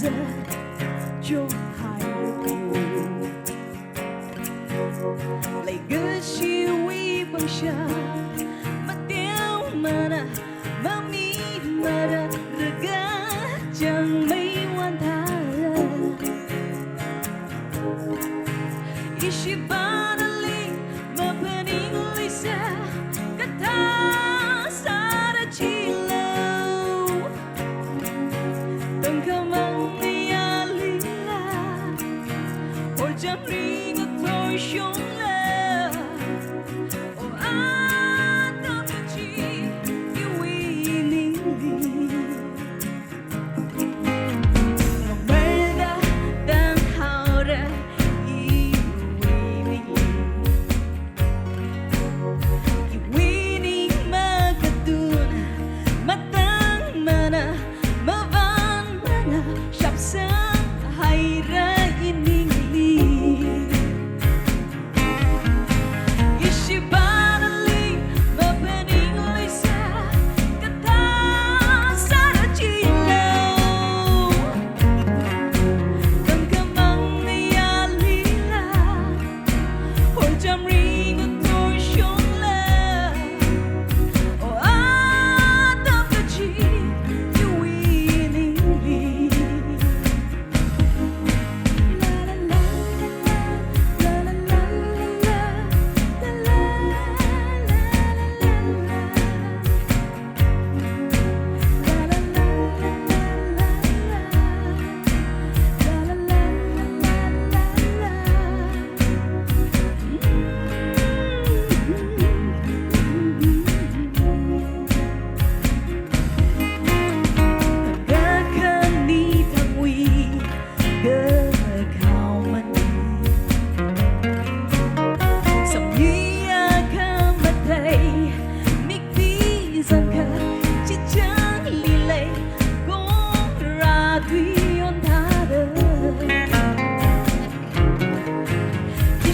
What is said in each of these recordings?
giờ cho hai đứa lại gỡ chiều uy bằng xa mà tiêu mà na mà mi mà ra rega chẳng mấy hoàn thả Ishibadali mapaning lisa kata sada chilaw tangkamang niyalila or jamring at torsyong la o atam na chi iwining Merda dan haura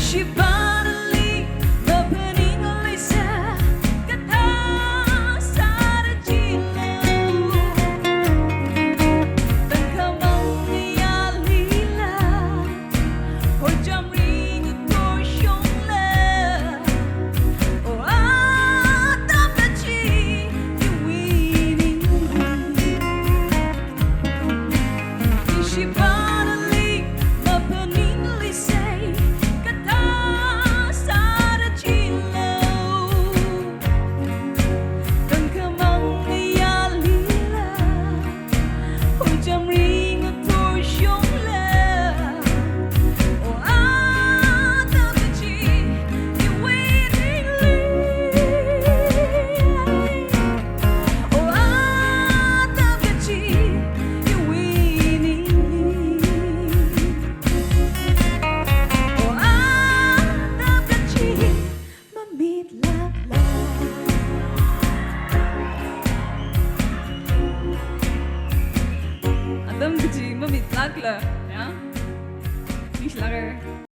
She